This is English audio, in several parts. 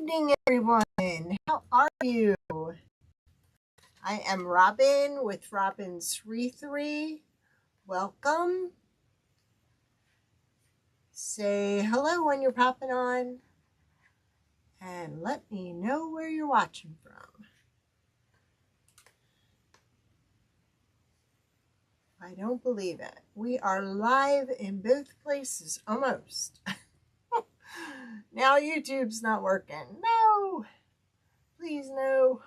evening, everyone. How are you? I am Robin with robinswreathery. Welcome. Say hello when you're popping on. And let me know where you're watching from. I don't believe it. We are live in both places, almost. Now YouTube's not working. No. Please no.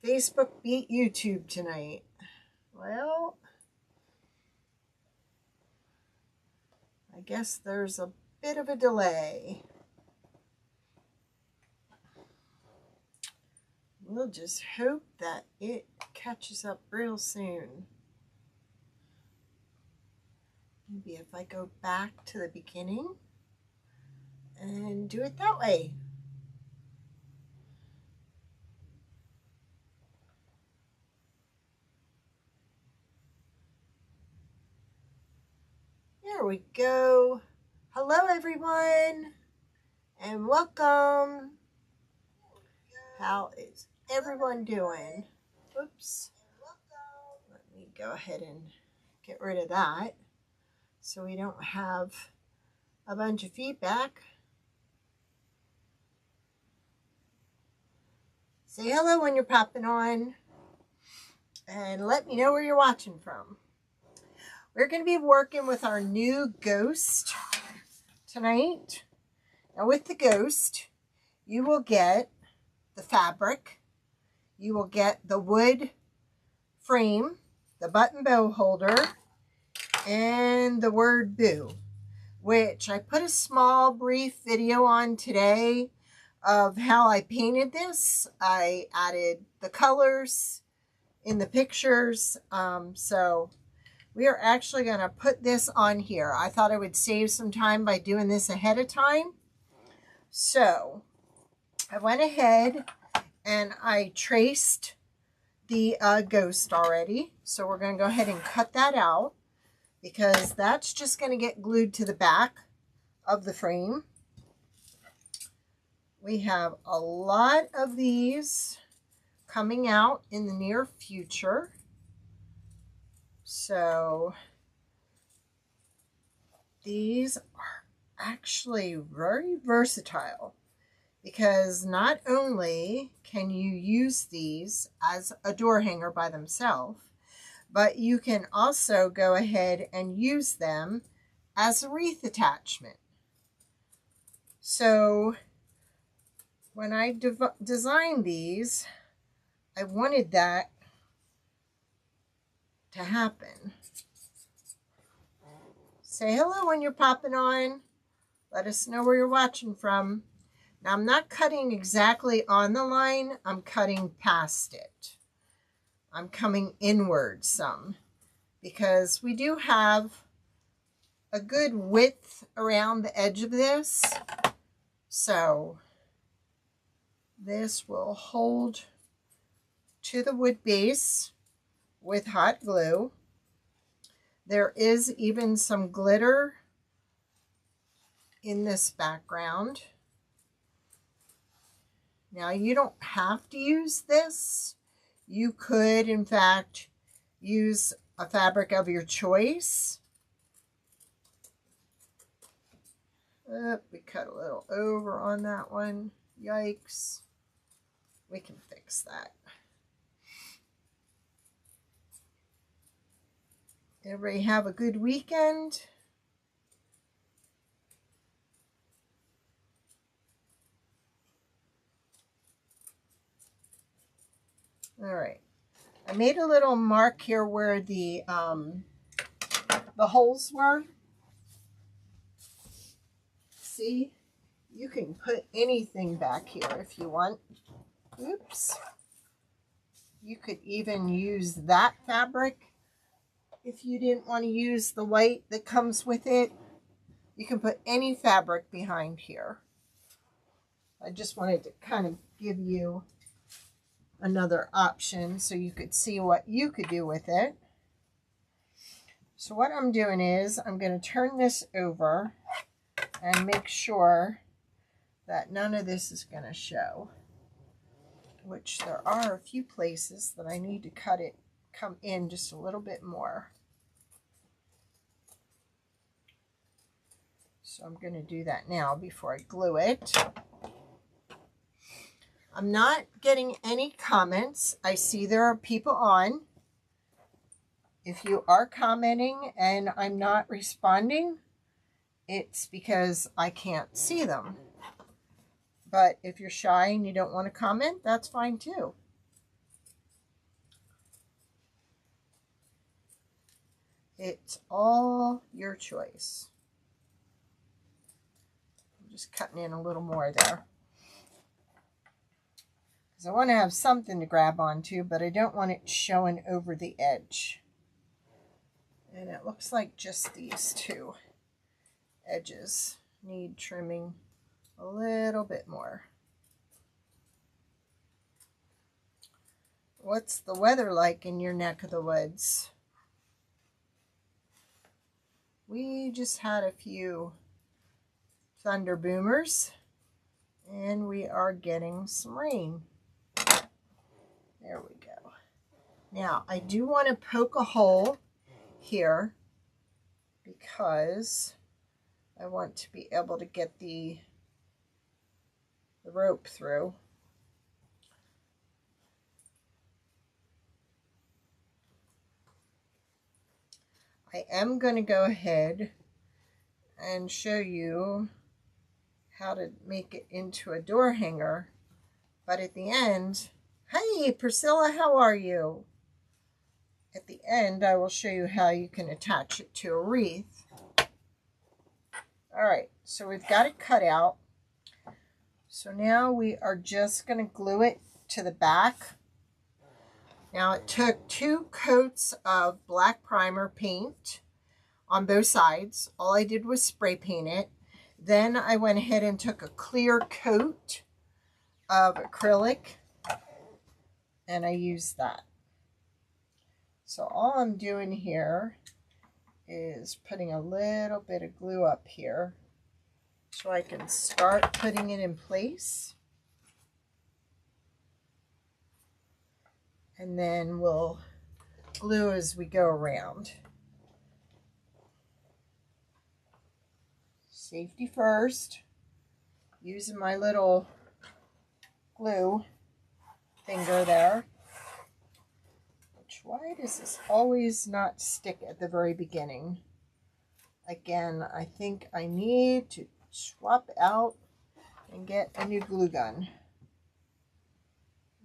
Facebook beat YouTube tonight. Well, I guess there's a bit of a delay. We'll just hope that it catches up real soon. Maybe if I go back to the beginning and do it that way. There we go. Hello, everyone, and welcome. How is everyone doing? Oops. Let me go ahead and get rid of that so we don't have a bunch of feedback. Say hello when you're popping on, and let me know where you're watching from. We're going to be working with our new ghost tonight. Now with the ghost, you will get the fabric, you will get the wood frame, the button bow holder, and the word boo, which I put a small brief video on today of how I painted this. I added the colors in the pictures, so we are actually going to put this on here. I thought I would save some time by doing this ahead of time. So I went ahead and I traced the ghost already. So we're going to go ahead and cut that out because that's just going to get glued to the back of the frame. We have a lot of these coming out in the near future. So these are actually very versatile because not only can you use these as a door hanger by themselves, but you can also go ahead and use them as a wreath attachment. So when I designed these, I wanted that to happen. Say hello when you're popping on. Let us know where you're watching from. Now I'm not cutting exactly on the line. I'm cutting past it. I'm coming inward some because we do have a good width around the edge of this. So this will hold to the wood base with hot glue. There is even some glitter in this background. Now you don't have to use this. You could in fact use a fabric of your choice. We cut a little over on that one. Yikes. We can fix that. Everybody have a good weekend. All right. I made a little mark here where the holes were. See? You can put anything back here if you want. Oops. You could even use that fabric. If you didn't want to use the white that comes with it, you can put any fabric behind here. I just wanted to kind of give you another option so you could see what you could do with it. So what I'm doing is I'm going to turn this over and make sure that none of this is going to show, which there are a few places that I need to come in just a little bit more. So I'm going to do that now before I glue it. I'm not getting any comments. I see there are people on. If you are commenting and I'm not responding, it's because I can't see them. But if you're shy and you don't want to comment, that's fine too. It's all your choice. I'm just cutting in a little more there, because I want to have something to grab onto, but I don't want it showing over the edge. And it looks like just these two edges need trimming a little bit more. What's the weather like in your neck of the woods? We just had a few thunder boomers, and we are getting some rain. There we go. Now, I do want to poke a hole here because I want to be able to get the rope through. I am going to go ahead and show you how to make it into a door hanger, but at the end, hey Priscilla, how are you? At the end, I will show you how you can attach it to a wreath. All right, so we've got it cut out. So now we are just going to glue it to the back. Now it took 2 coats of black primer paint on both sides. All I did was spray paint it. Then I went ahead and took a clear coat of acrylic and I used that. So all I'm doing here is putting a little bit of glue up here so I can start putting it in place. And then we'll glue as we go around. Safety first. Using my little glue finger there. Which, why does this always not stick at the very beginning? Again, I think I need to swap out and get a new glue gun.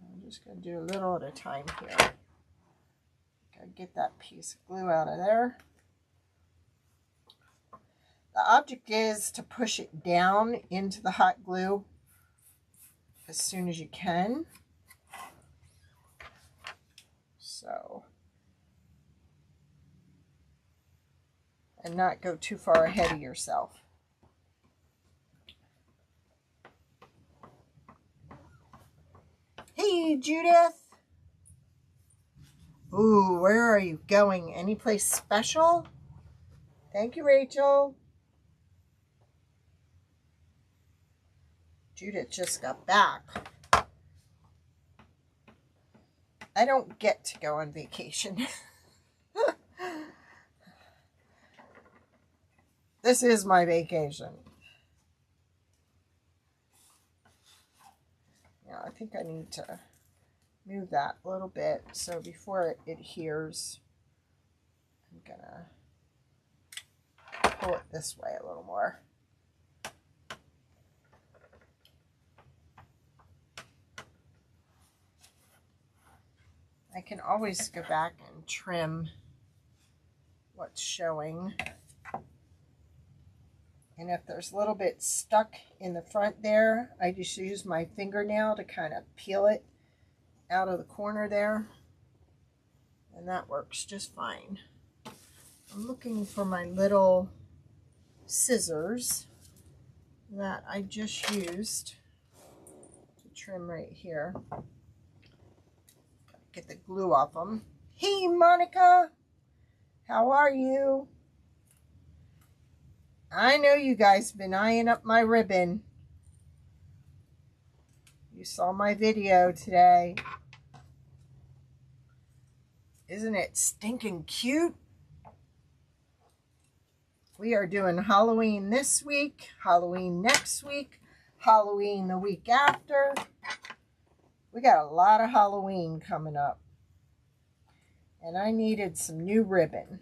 I'm just going to do a little at a time here. Gotta get that piece of glue out of there. The object is to push it down into the hot glue as soon as you can. So, and not go too far ahead of yourself. Hey, Judith. Ooh, where are you going? Any place special? Thank you, Rachel. Judith just got back. I don't get to go on vacation. This is my vacation. Yeah, I think I need to move that a little bit so before it adheres, I'm gonna pull it this way a little more. I can always go back and trim what's showing. And if there's a little bit stuck in the front there, I just use my fingernail to kind of peel it out of the corner there. And that works just fine. I'm looking for my little scissors that I just used to trim right here. Get the glue off them. Hey, Monica, how are you? I know you guys have been eyeing up my ribbon. you saw my video today. Isn't it stinking cute? We are doing Halloween this week, Halloween next week, Halloween the week after. We got a lot of Halloween coming up. And I needed some new ribbon.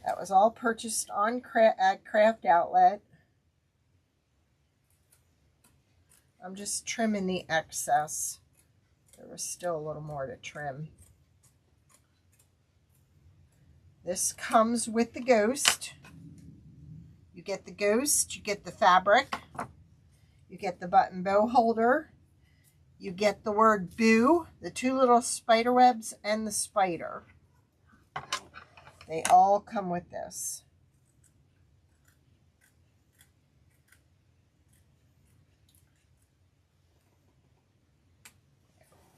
That was all purchased on at Craft Outlet. I'm just trimming the excess. There was still a little more to trim. This comes with the ghost. You get the ghost, you get the fabric, you get the button bow holder, you get the word boo, the 2 little spider webs, and the spider. They all come with this.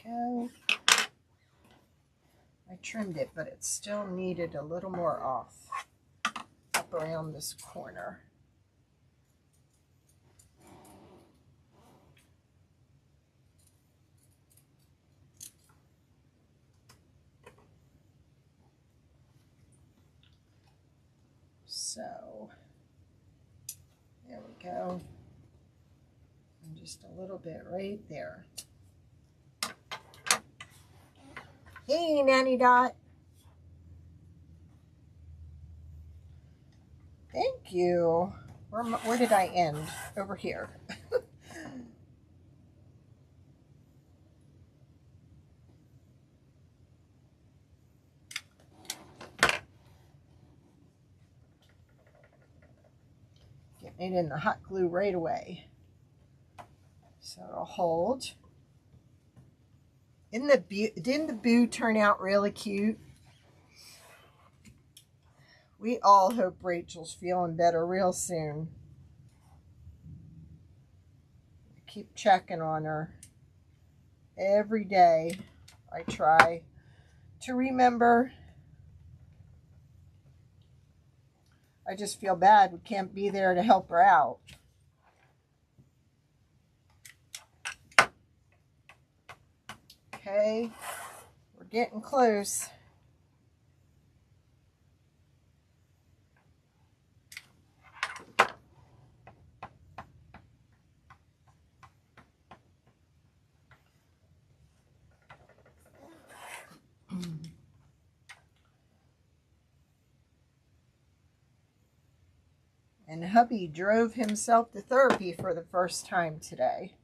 There we go. I trimmed it, but it still needed a little more off up around this corner. So there we go. And just a little bit right there. Hey, Nanny Dot. Thank you. Where did I end? Over here. Getting it in the hot glue right away. So it'll hold. Didn't the boo turn out really cute? We all hope Rachel's feeling better real soon. I keep checking on her. Every day I try to remember. I just feel bad we can't be there to help her out. Okay, we're getting close. And hubby drove himself to therapy for the first time today.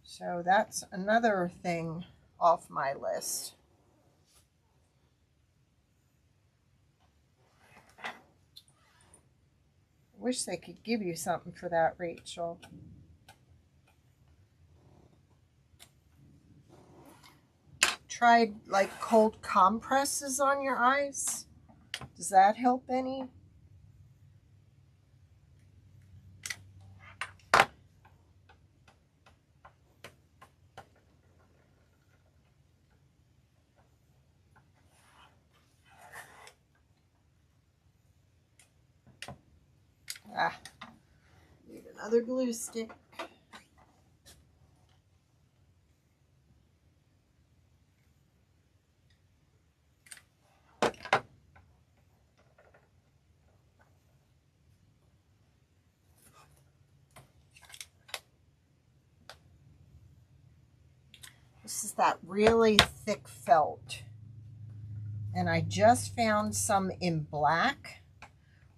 So that's another thing off my list. I wish they could give you something for that, Rachel. Tried like cold compresses on your eyes? Does that help any? Need another glue stick. This is that really thick felt. And I just found some in black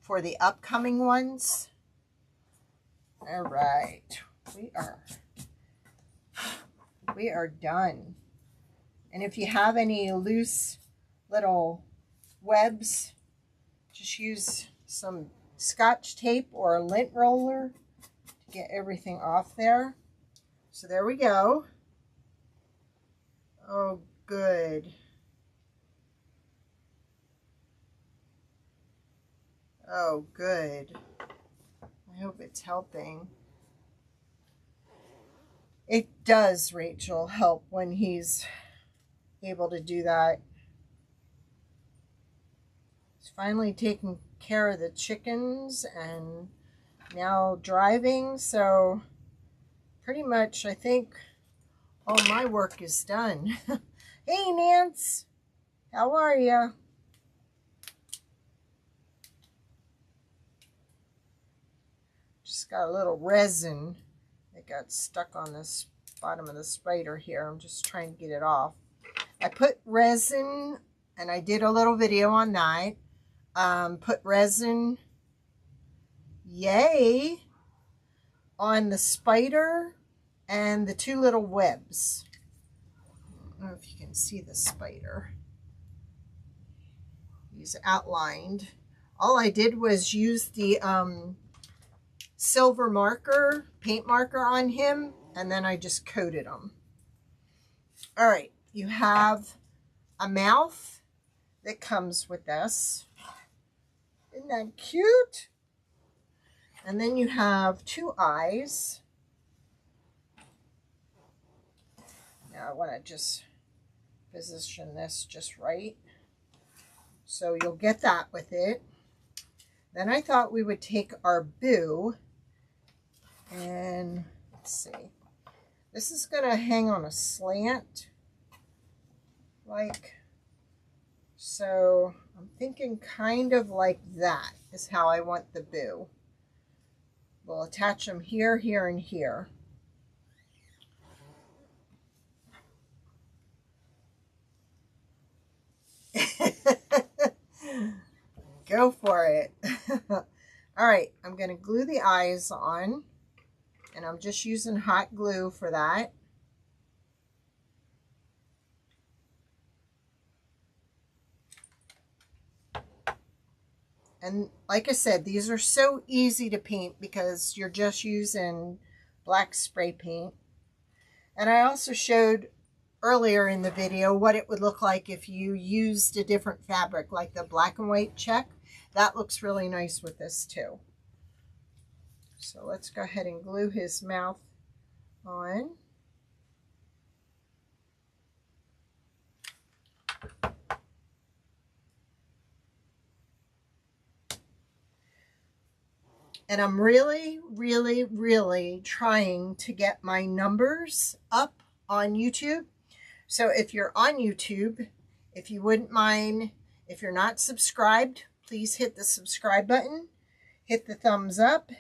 for the upcoming ones. All right, we are done. And if you have any loose little webs, just use some Scotch tape or a lint roller to get everything off there. So there we go. Oh, good. Oh, good. I hope it's helping. It does, Rachel, help when he's able to do that. He's finally taking care of the chickens and now driving, so pretty much I think all my work is done. Hey, Nance, how are you? Just got a little resin that got stuck on this bottom of the spider here. I'm just trying to get it off. I put resin, and I did a little video on that. Put resin, yay, on the spider and the two little webs. I don't know if you can see the spider. He's outlined. All I did was use the silver marker, paint marker on him, and then I just coated him. All right, you have a mouth that comes with this. Isn't that cute? And then you have two eyes. Now I want to just position this just right. So you'll get that with it. Then I thought we would take our boo and let's see. This is going to hang on a slant like so. I'm thinking kind of like that is how I want the boo. We'll attach them here, here, and here. Go for it. All right, I'm going to glue the eyes on, and I'm just using hot glue for that. And like I said, these are so easy to paint because you're just using black spray paint. And I also showed earlier in the video what it would look like if you used a different fabric, like the black and white check. That looks really nice with this too. So let's go ahead and glue his mouth on. And I'm really, really, really trying to get my numbers up on YouTube. So if you're on YouTube, if you wouldn't mind, if you're not subscribed, please hit the subscribe button, hit the thumbs up,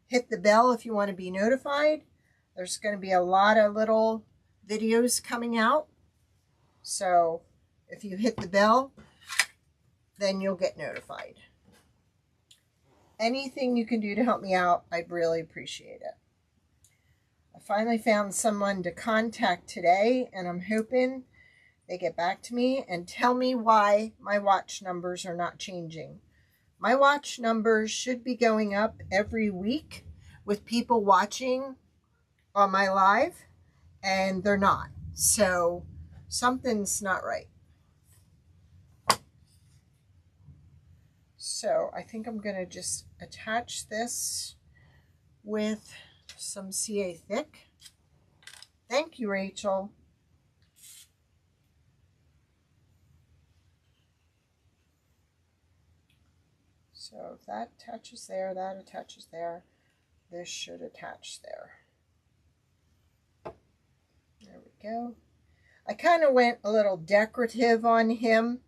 hit the bell if you want to be notified. There's going to be a lot of little videos coming out. So if you hit the bell, then you'll get notified. Anything you can do to help me out, I'd really appreciate it. I finally found someone to contact today, and I'm hoping they get back to me and tell me why my watch numbers are not changing. My watch numbers should be going up every week with people watching on my live, and they're not. So something's not right. So I think I'm going to just attach this with some CA thick. Thank you, Rachel. So if that attaches there, that attaches there. This should attach there. There we go. I kind of went a little decorative on him.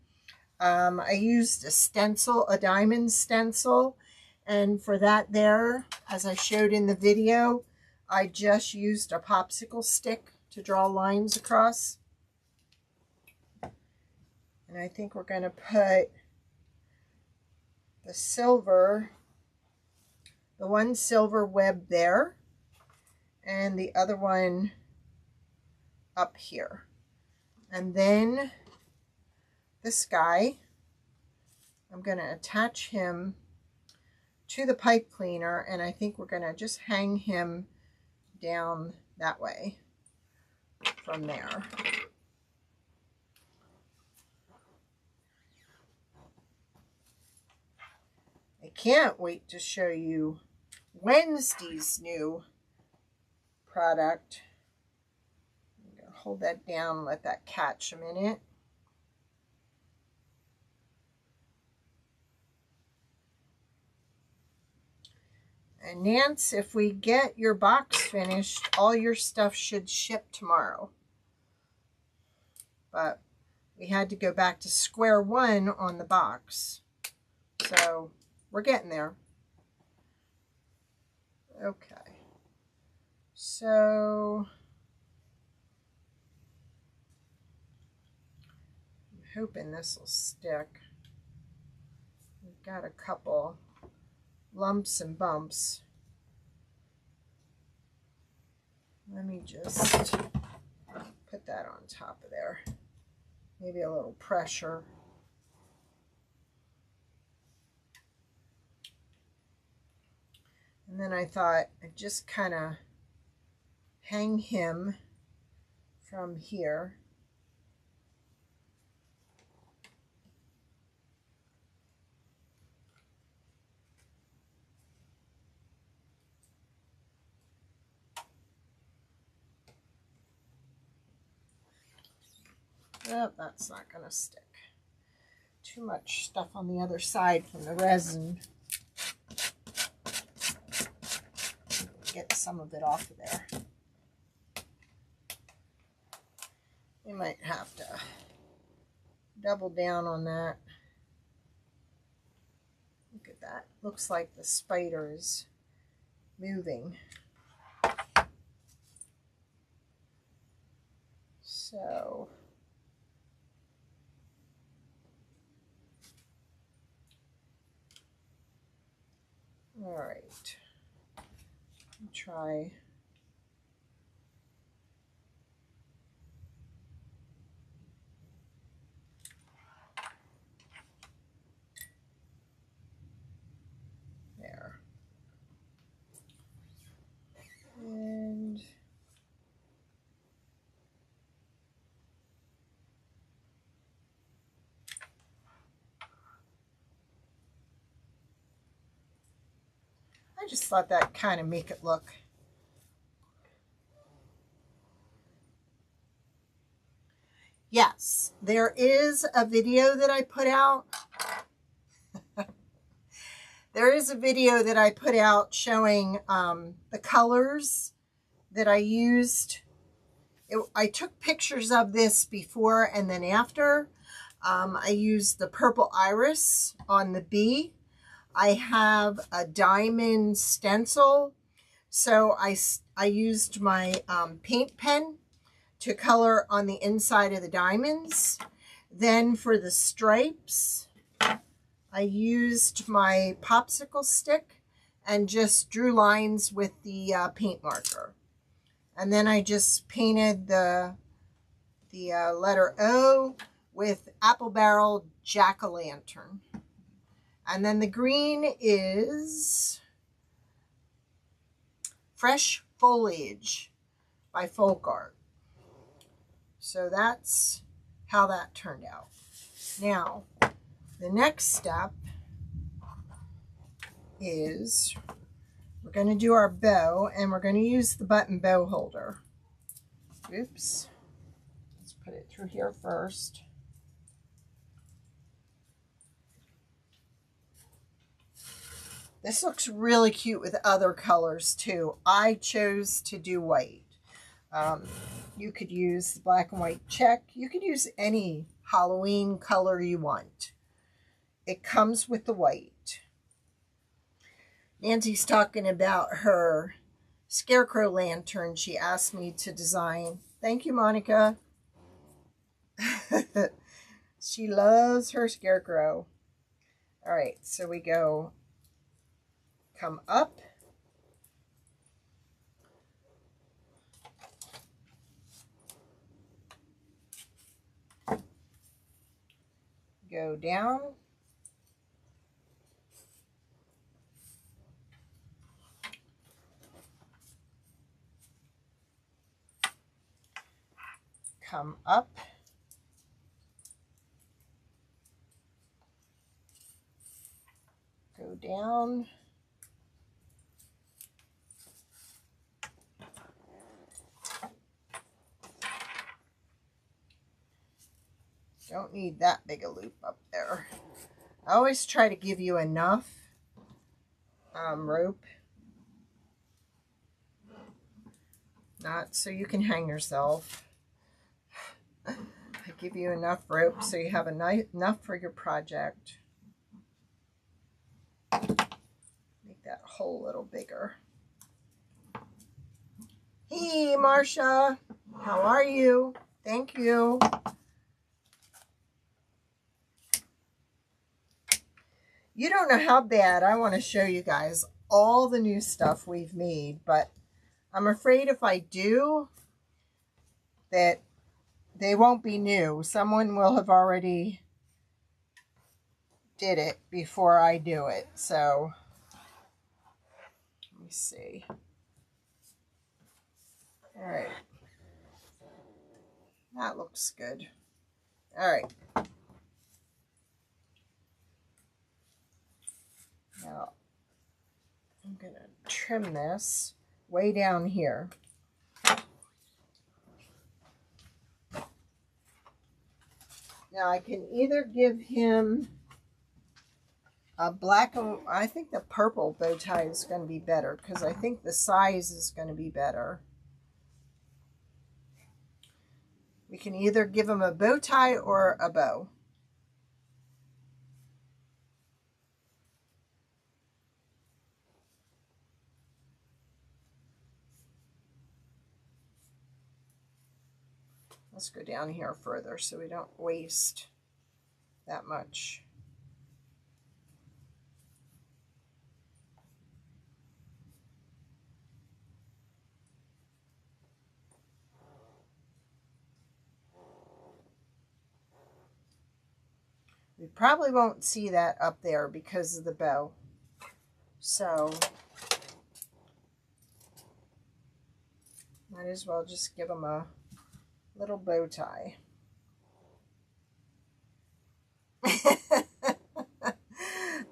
I used a stencil, a diamond stencil, and for that there, as I showed in the video, I just used a popsicle stick to draw lines across. And I think we're going to put the silver, the one silver web there, and the other one up here. And then this guy, I'm going to attach him to the pipe cleaner, and I think we're going to just hang him down that way from there. I can't wait to show you Wednesday's new product. I'm going to hold that down, let that catch a minute. And Nance, if we get your box finished, all your stuff should ship tomorrow. But we had to go back to square one on the box. So we're getting there. Okay. So I'm hoping this will stick. We've got a couple lumps and bumps. Let me just put that on top of there. Maybe a little pressure. And then I thought I'd just kind of hang him from here. Oh, that's not going to stick. Too much stuff on the other side from the resin. Get some of it off of there. We might have to double down on that. Look at that. Looks like the spider is moving. So all right, try there. And I just thought that kind of make it look. Yes, there is a video that I put out. There is a video that I put out showing the colors that I used. I took pictures of this before and then after. I used the purple iris on the bee. I have a diamond stencil, so I used my paint pen to color on the inside of the diamonds. Then for the stripes, I used my popsicle stick and just drew lines with the paint marker. And then I just painted the letter O with apple barrel jack-o'-lantern. And then the green is Fresh Foliage by Folk Art. So that's how that turned out. Now, the next step is we're going to do our bow, and we're going to use the button bow holder. Oops. Let's put it through here first. This looks really cute with other colors too. I chose to do white. You could use the black and white check. You could use any Halloween color you want. It comes with the white. Nancy's talking about her scarecrow lantern she asked me to design. Thank you, Monica. She loves her scarecrow. All right, so we come up. Go down. Come up. Go down. Don't need that big a loop up there. I always try to give you enough rope not so you can hang yourself. I give you enough rope so you have enough for your project. Make that hole a little bigger. Hey, Marcia, how are you? Thank you. You don't know how bad I want to show you guys all the new stuff we've made, but I'm afraid if I do, that they won't be new. Someone will have already did it before I do it. So, let me see. All right. That looks good. All right. Now, I'm going to trim this way down here. Now, I can either give him a black, I think the purple bow tie is going to be better because I think the size is going to be better. We can either give him a bow tie or a bow. Let's go down here further so we don't waste that much. We probably won't see that up there because of the bow. So, might as well just give them a little bow tie.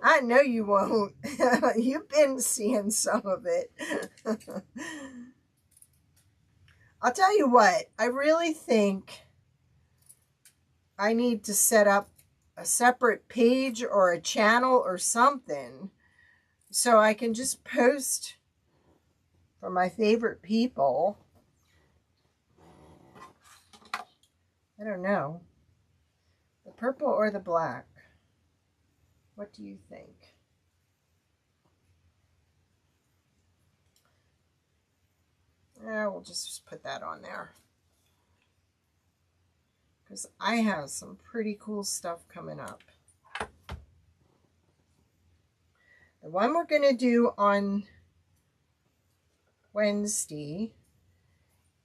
I know you won't. You've been seeing some of it. I'll tell you what, I really think I need to set up a separate page or a channel or something so I can just post for my favorite people. I don't know. The purple or the black? What do you think? Yeah, we'll just put that on there. Because I have some pretty cool stuff coming up. The one we're going to do on Wednesday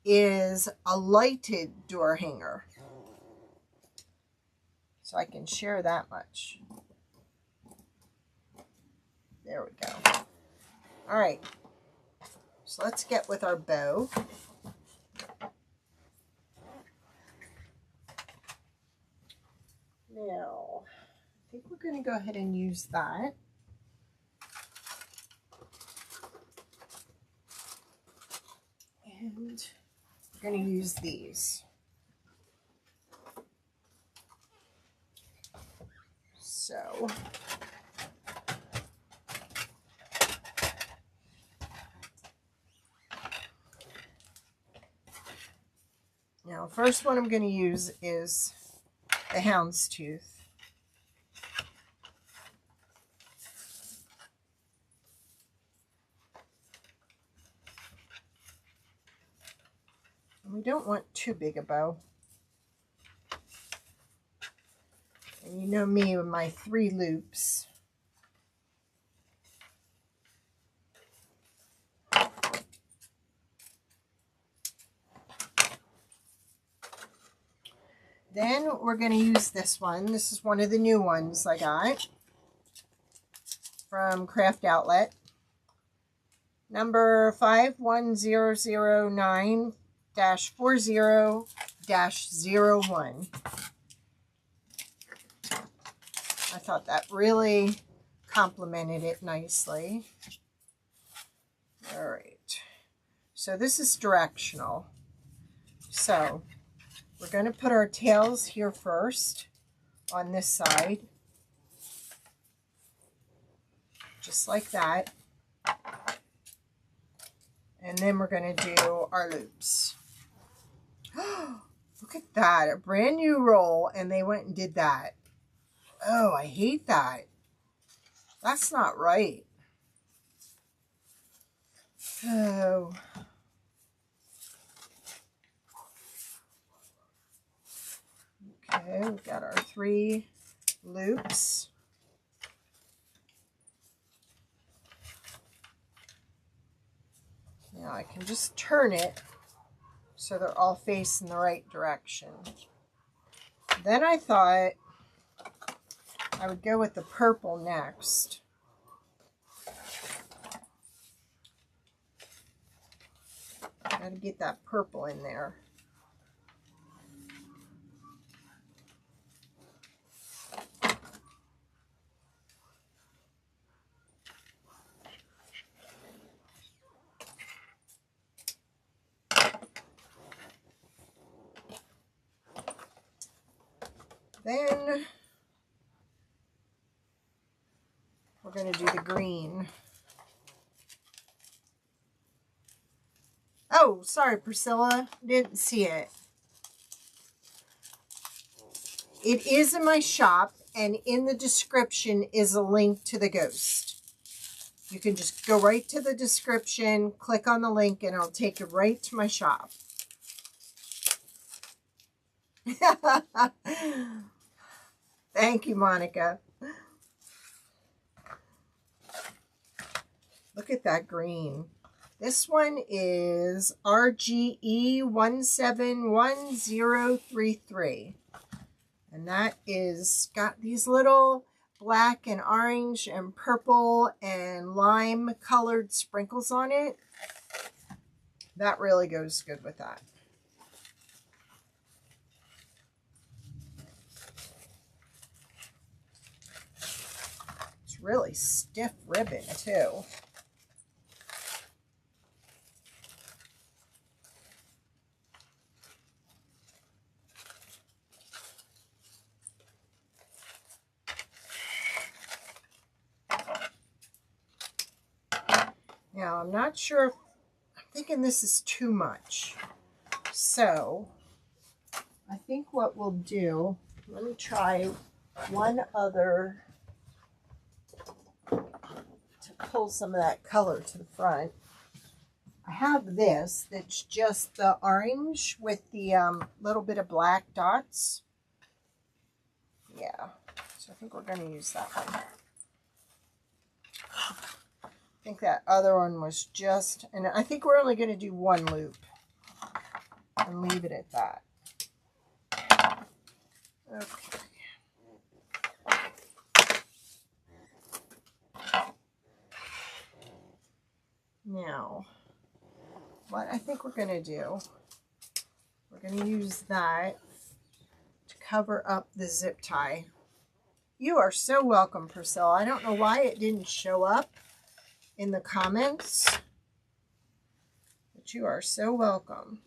is a lighted door hanger. So I can share that much. There we go. All right. So let's get with our bow. Now, I think we're going to go ahead and use that. And we're going to use these. So, now, first one I'm going to use is the houndstooth. And we don't want too big a bow. And you know me with my 3 loops. Then we're going to use this one. This is one of the new ones I got from Craft Outlet. Number 51009-40-01. I thought that really complemented it nicely. All right. So this is directional. So we're going to put our tails here first on this side. Just like that. And And then we're going to do our loops. Look at that. A brand new roll, and they went and did that. Oh, I hate that. That's not right. Oh. Okay, we've got our 3 loops. Now I can just turn it so they're all facing the right direction. Then I thought I would go with the purple next. Got to get that purple in there. Then we're going to do the green. Oh, sorry, Priscilla. Didn't see it. It is in my shop, and in the description is a link to the ghost. You can just go right to the description, click on the link, and it'll take you right to my shop. Thank you, Monica. Look at that green. This one is RGE 171033. And that is got these little black and orange and purple and lime colored sprinkles on it. That really goes good with that. It's really stiff ribbon too. Now, I'm not sure if, I'm thinking this is too much. So, I think what we'll do, let me try one other to pull some of that color to the front. I have this that's just the orange with the little bit of black dots. Yeah, so I think we're going to use that one. I think that other one was just, and I think we're only going to do 1 loop and leave it at that. Okay. Now, what I think we're going to do, we're going to use that to cover up the zip tie. You are so welcome, Priscilla. I don't know why it didn't show up in the comments, but you are so welcome.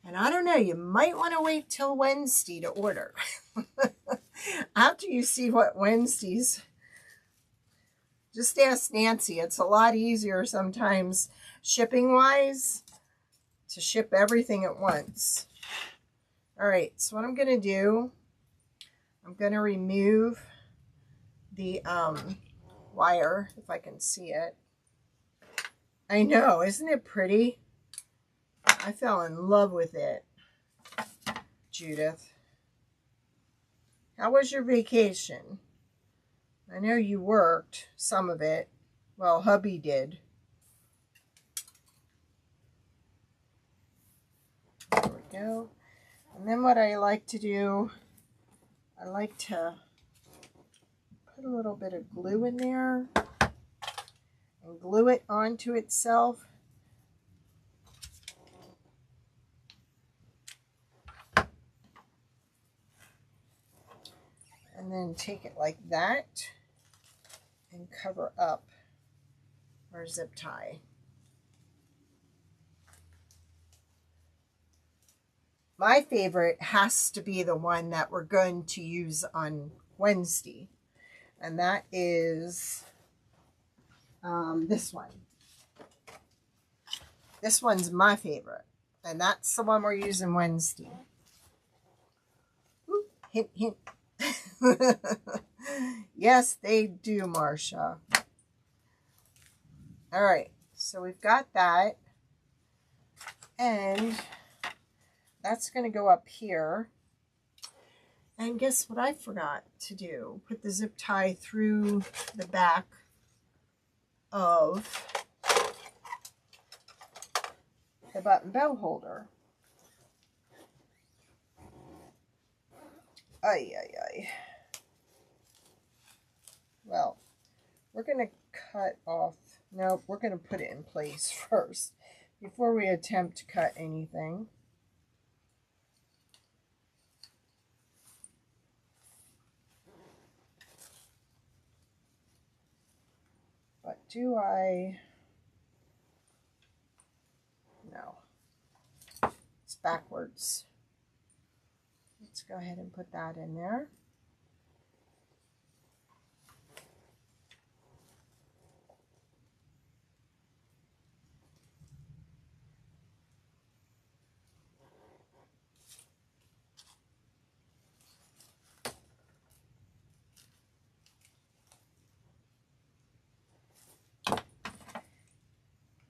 And I don't know, you might want to wait till Wednesday to order. After you see what Wednesdays, just ask Nancy. It's a lot easier sometimes shipping wise to ship everything at once. All right, so what I'm going to do, I'm going to remove the wire, if I can see it. I know, isn't it pretty? I fell in love with it. Judith, how was your vacation? I know you worked some of it. Well, hubby did. There we go. And then what I like to do, I like to put a little bit of glue in there and glue it onto itself. And then take it like that and cover up our zip tie. My favorite has to be the one that we're going to use on Wednesday. And that is this one. This one's my favorite, and that's the one we're using Wednesday. Ooh, hint, hint. Yes, they do, Marcia. All right, so we've got that, and that's going to go up here. And guess what I forgot to do? Put the zip tie through the back of the button bell holder. Ay, ay, ay. Well, we're going to cut off. No, we're going to put it in place first before we attempt to cut anything. But do I? No. It's backwards. Let's go ahead and put that in there.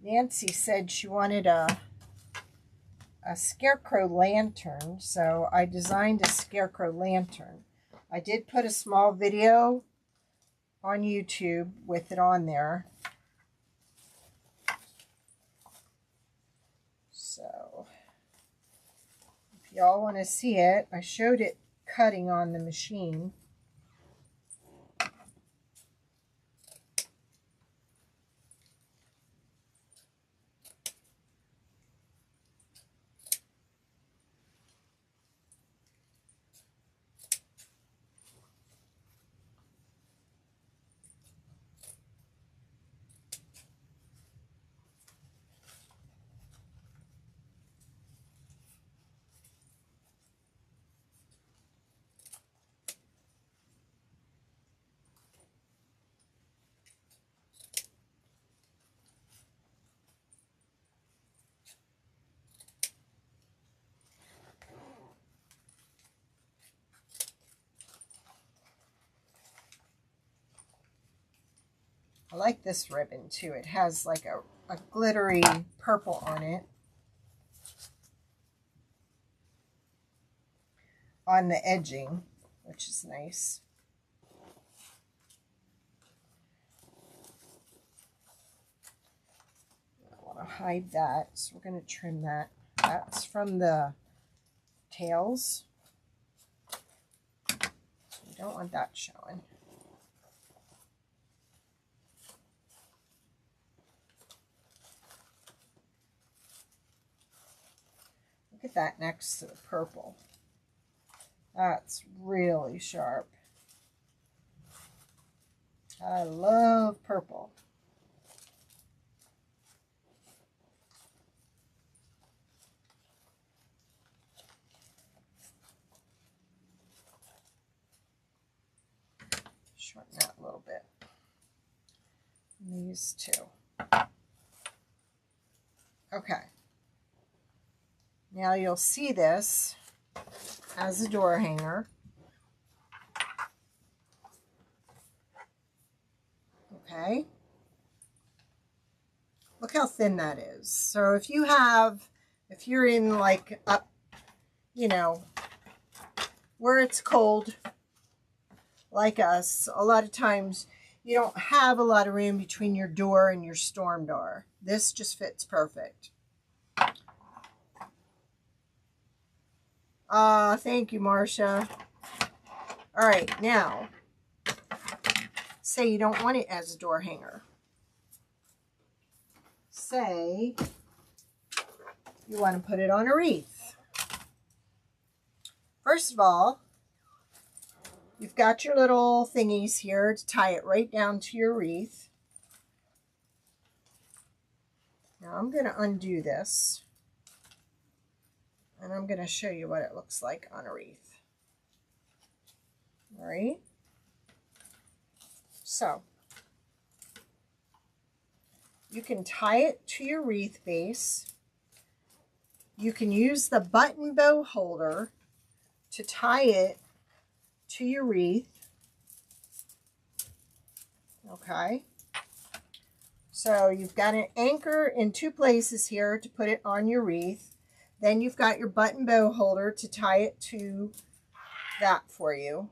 Nancy said she wanted a scarecrow lantern, so I designed a scarecrow lantern. I did put a small video on YouTube with it on there. So if y'all want to see it, I showed it cutting on the machine. I like this ribbon too. It has like a glittery purple on it. On the edging, which is nice. I want to hide that, so we're going to trim that. That's from the tails. We don't want that showing. Look at that next to the purple. That's really sharp. I love purple. Shorten that a little bit. And these two. Okay. Now you'll see this as a door hanger. Okay. Look how thin that is. So if you're in like up, you know, where it's cold, like us, a lot of times you don't have a lot of room between your door and your storm door. This just fits perfect. Thank you, Marcia. All right, now, say you don't want it as a door hanger. Say you want to put it on a wreath. First of all, you've got your little thingies here to tie it right down to your wreath. Now I'm going to undo this. And I'm going to show you what it looks like on a wreath. All right. So, you can tie it to your wreath base. You can use the button bow holder to tie it to your wreath. Okay. So you've got an anchor in two places here to put it on your wreath. Then you've got your button bow holder to tie it to that for you.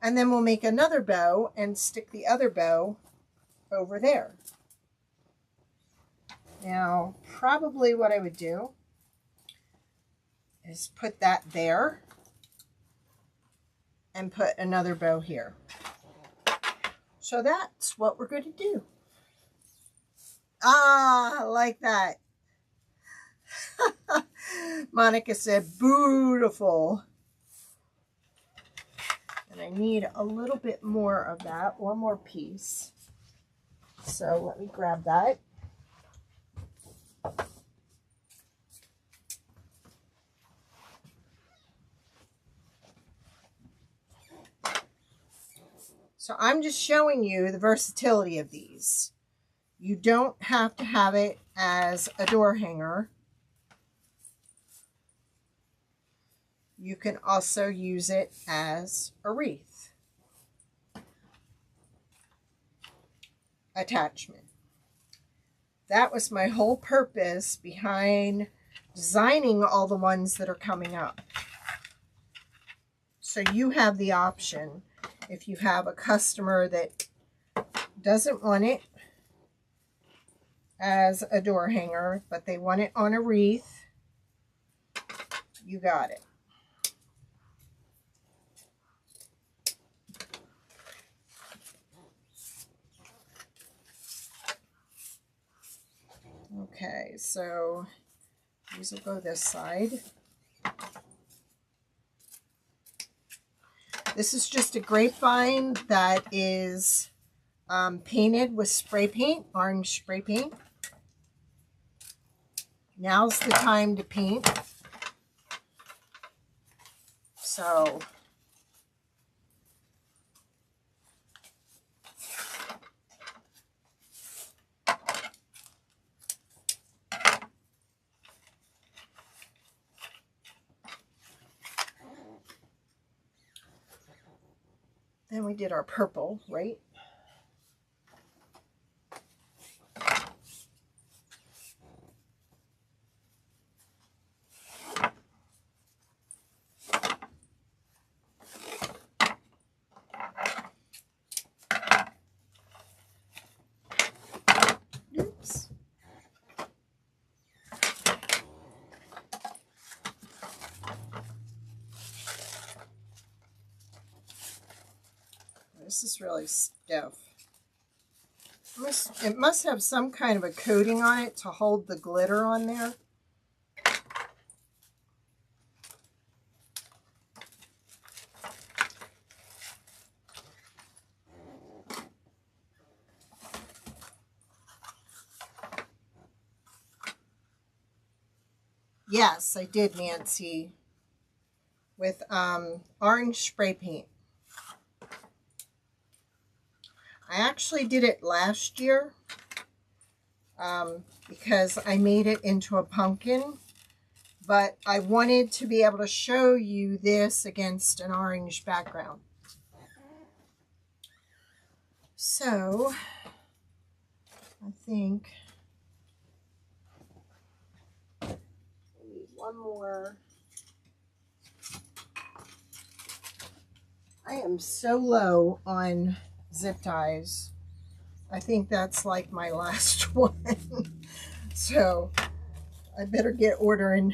And then we'll make another bow and stick the other bow over there. Now, probably what I would do is put that there and put another bow here. So that's what we're going to do. Ah, like that. Monica said, beautiful. And I need a little bit more of that, one more piece. So let me grab that. So I'm just showing you the versatility of these. You don't have to have it as a door hanger. You can also use it as a wreath attachment. That was my whole purpose behind designing all the ones that are coming up. So you have the option. If you have a customer that doesn't want it as a door hanger, but they want it on a wreath, you got it. Okay, so these will go this side. This is just a grapevine that is painted with spray paint, orange spray paint. Now's the time to paint. So then we did our purple, right? Oops. This is really stiff. It must have some kind of a coating on it to hold the glitter on there. Yes, I did, Nancy, with orange spray paint. I actually did it last year because I made it into a pumpkin, but I wanted to be able to show you this against an orange background. So I think I need one more. I am so low on zip ties. I think that's like my last one. So I better get ordering.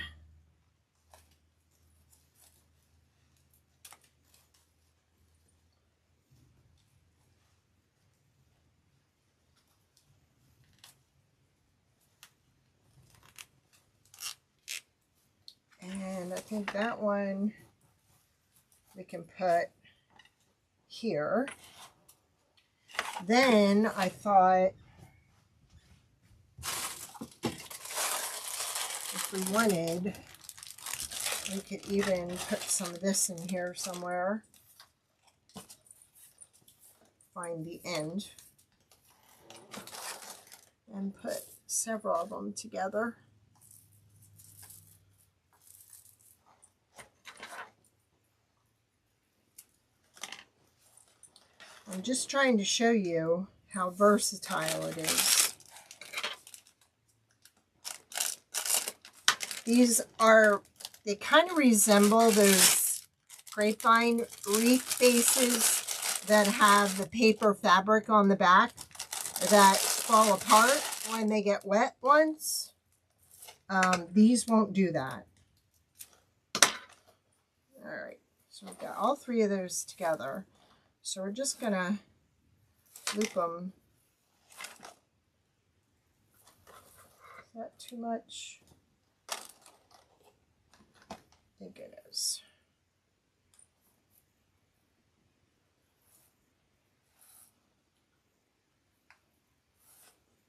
And I think that one we can put here. Then I thought if we wanted, we could even put some of this in here somewhere. Find the end. and put several of them together. I'm just trying to show you how versatile it is. These are, they kind of resemble those grapevine wreath bases that have the paper fabric on the back that fall apart when they get wet once. These won't do that. All right, so we've got all three of those together. So we're just gonna loop them. Is that too much? I think it is.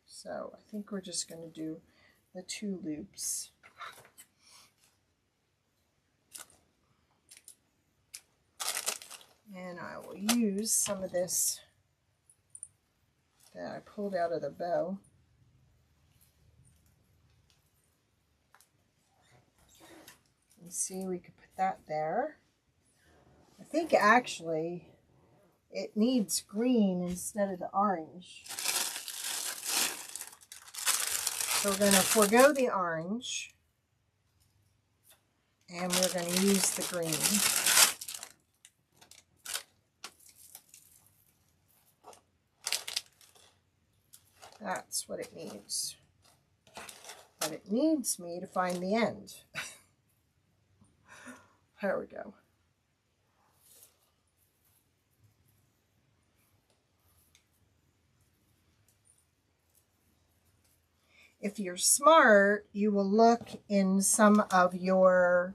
So I think we're just going to do the 2 loops. And I will use some of this that I pulled out of the bow. You see, we could put that there. I think actually it needs green instead of the orange. So we're going to forego the orange and we're going to use the green. That's what it needs. But it needs me to find the end. There we go. If you're smart, you will look in some of your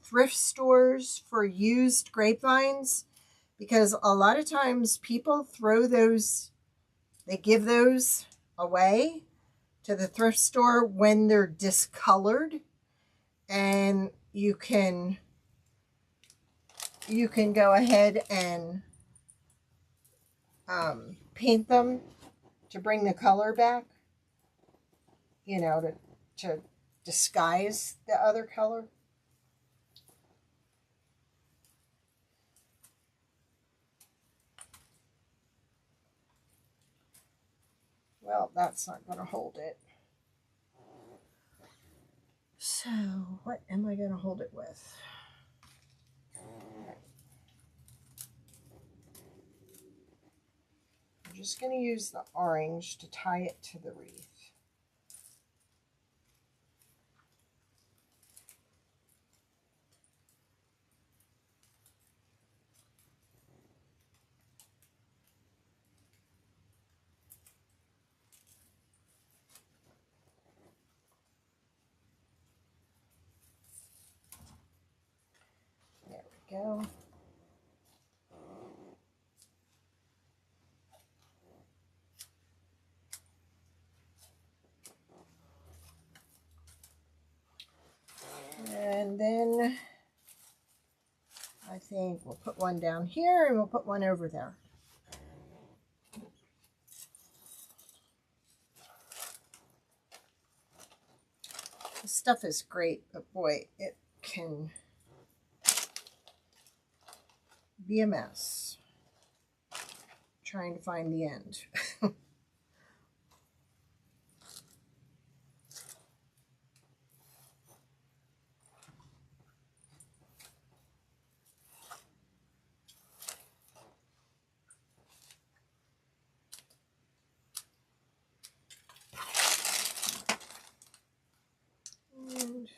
thrift stores for used grapevines, because a lot of times people throw those, they give those away to the thrift store when they're discolored, and you can go ahead and paint them to bring the color back, you know, to disguise the other color. Well, that's not going to hold it. So, what am I going to hold it with? I'm just going to use the orange to tie it to the wreath. There we go. And then I think we'll put one down here and we'll put one over there. This stuff is great, but boy, it can be a mess trying to find the end. And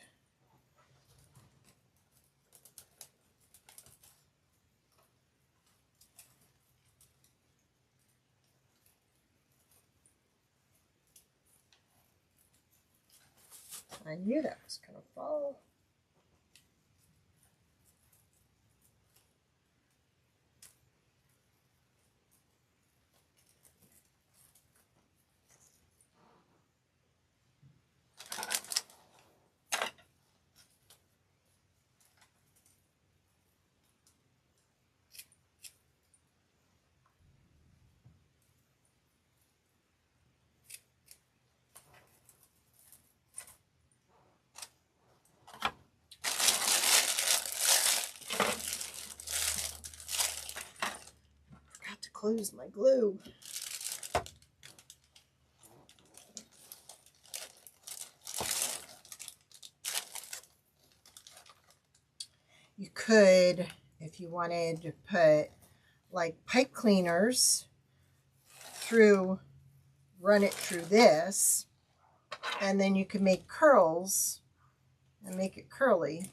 I knew that was going to fall. close my glue. You could, if you wanted to put like pipe cleaners through, run it through this, and then you can make curls and make it curly.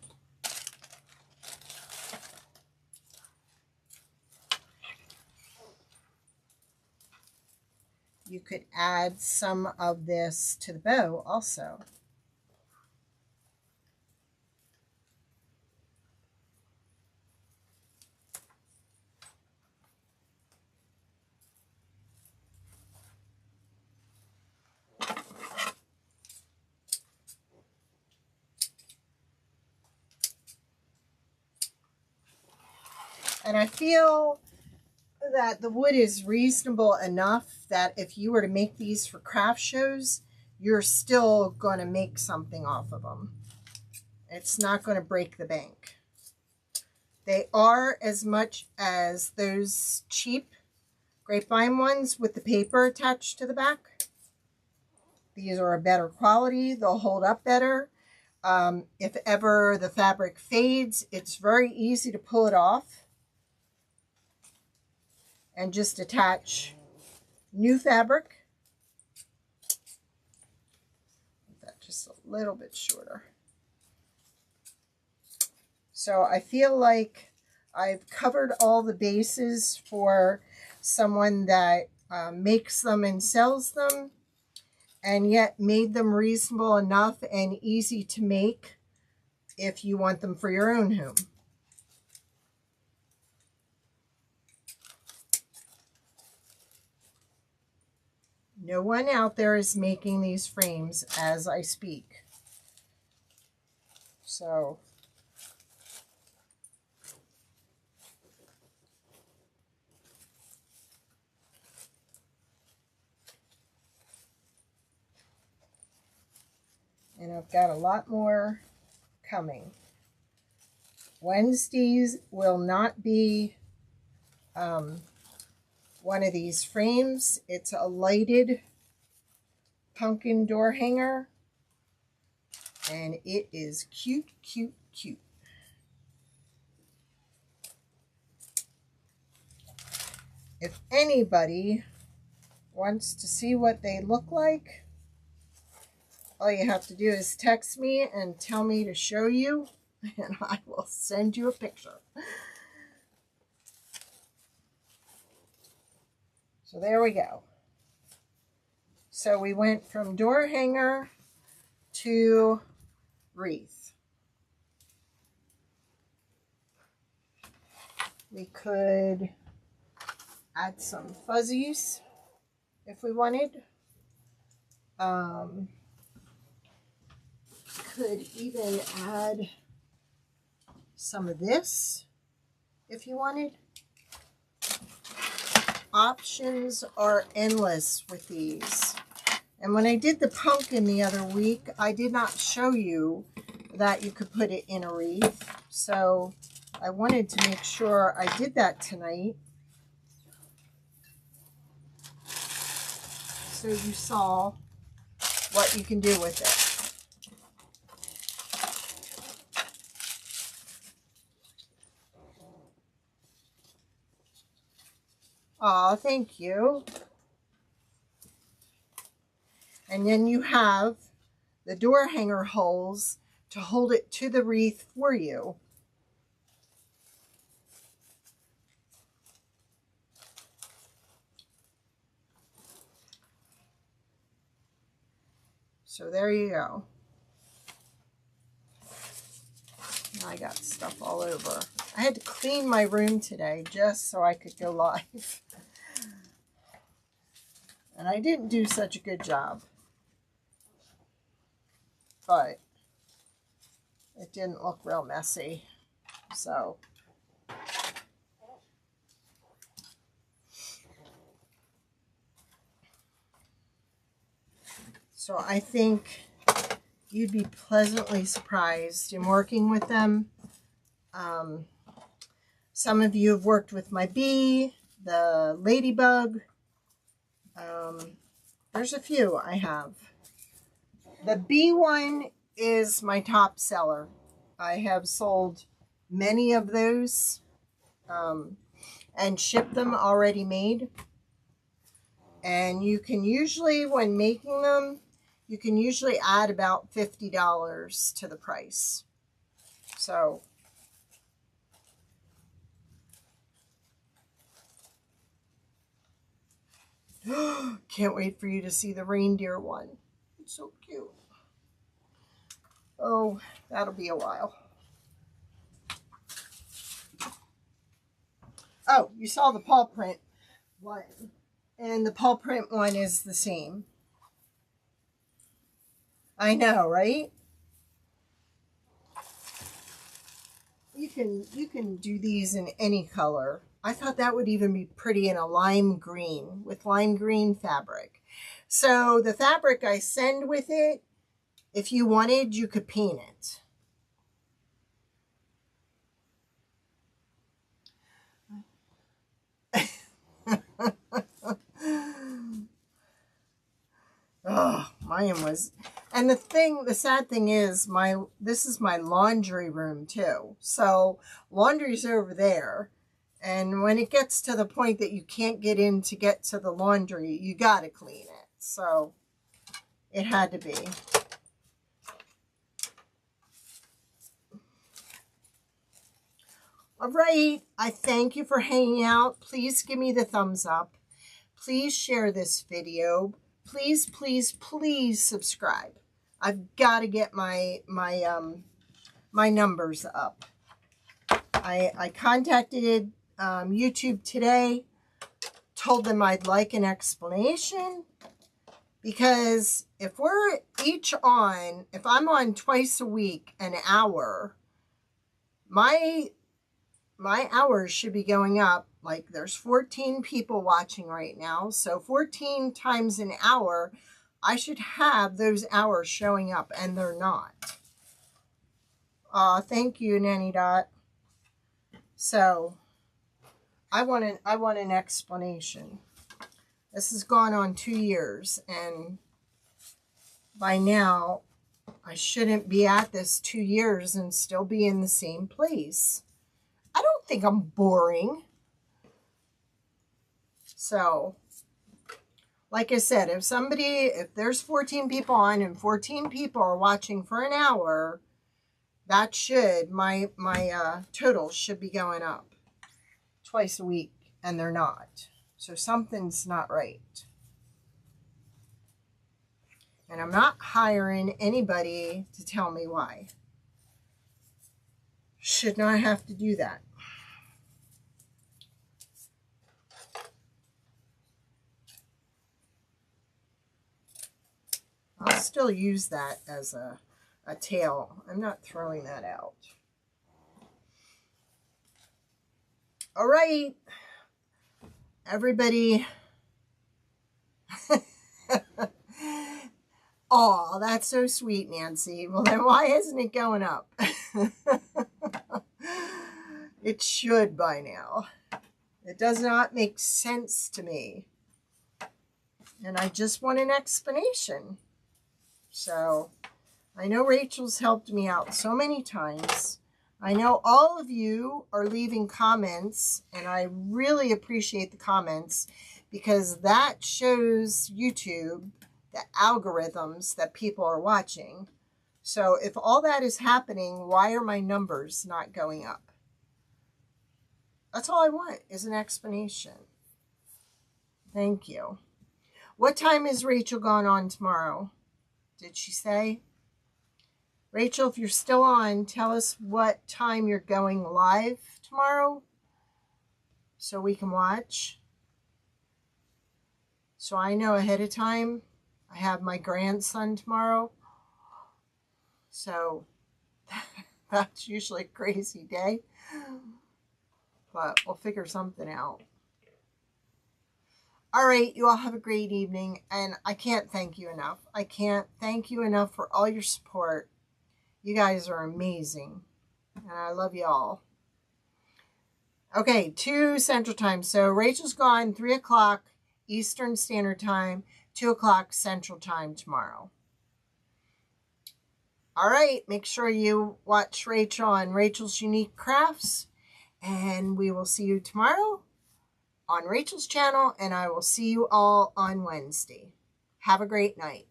You could add some of this to the bow also. And I feel that the wood is reasonable enough that if you were to make these for craft shows, you're still going to make something off of them. It's not going to break the bank. They are as much as those cheap grapevine ones with the paper attached to the back. These are a better quality. They'll hold up better. If ever the fabric fades, it's very easy to pull it off and just attach new fabric. Make that just a little bit shorter. So I feel like I've covered all the bases for someone that makes them and sells them, and yet made them reasonable enough and easy to make if you want them for your own home. No one out there is making these frames as I speak. So and I've got a lot more coming. Wednesdays will not be one of these frames. It's a lighted pumpkin door hanger, and it is cute, cute, cute. If anybody wants to see what they look like, all you have to do is text me and tell me to show you, and I will send you a picture. So there we go. So we went from door hanger to wreath. We could add some fuzzies if we wanted. Could even add some of this if you wanted. Options are endless with these. And when I did the pumpkin the other week, I did not show you that you could put it in a wreath. So I wanted to make sure I did that tonight, so you saw what you can do with it. Oh, thank you. And then you have the door hanger holes to hold it to the wreath for you. So there you go. Now I got stuff all over. I had to clean my room today just so I could go live. And I didn't do such a good job. But it didn't look real messy. So I think you'd be pleasantly surprised in working with them. Some of you have worked with my bee. the ladybug. There's a few I have. The bee one is my top seller. I have sold many of those and shipped them already made. And you can usually, when making them, you can usually add about $50 to the price. So, can't wait for you to see the reindeer one. It's so cute. Oh, that'll be a while. Oh, you saw the paw print one. And the paw print one is the same. I know, right? You can do these in any color. I thought that would even be pretty in a lime green, with lime green fabric. So the fabric I send with it, if you wanted, you could paint it. Oh, mine was, and the sad thing is, this is my laundry room too. So laundry's over there, and when it gets to the point that you can't get in to get to the laundry, you gotta clean it. So it had to be. All right, I thank you for hanging out. Please give me the thumbs up. Please share this video. Please, please, please subscribe. I've got to get my numbers up. I contacted YouTube today, told them I'd like an explanation, because if we're each on, if I'm on twice a week, an hour, my hours should be going up. Like, there's 14 people watching right now, so 14 times an hour, I should have those hours showing up, and they're not. Thank you, Nanny Dot. So, I want an explanation. This has gone on 2 years, and by now, I shouldn't be at this 2 years and still be in the same place. I don't think I'm boring. So, like I said, if there's 14 people on and 14 people are watching for an hour, that should, my total should be going up twice a week, and they're not. So something's not right. And I'm not hiring anybody to tell me why. Should not have to do that. I'll still use that as a tail. I'm not throwing that out. All right, everybody. Oh, that's so sweet, Nancy. Well, then why isn't it going up? It should by now. It does not make sense to me. And I just want an explanation. So, I know Rachel's helped me out so many times. I know all of you are leaving comments, and I really appreciate the comments, because that shows YouTube the algorithms that people are watching. So if all that is happening, why are my numbers not going up? That's all I want, is an explanation. Thank you. What time is Rachel going on tomorrow? Did she say? Rachel, if you're still on, tell us what time you're going live tomorrow so we can watch. So I know ahead of time. I have my grandson tomorrow. So that's usually a crazy day. But we'll figure something out. All right, you all have a great evening, and I can't thank you enough. I can't thank you enough for all your support. You guys are amazing, and I love you all. Okay, 2 Central Time. So Rachel's gone 3 o'clock Eastern Standard Time, 2 o'clock Central Time tomorrow. All right, make sure you watch Rachel on Rachel's Unique Crafts, and we will see you tomorrow on Rachel's channel, and I will see you all on Wednesday. Have a great night.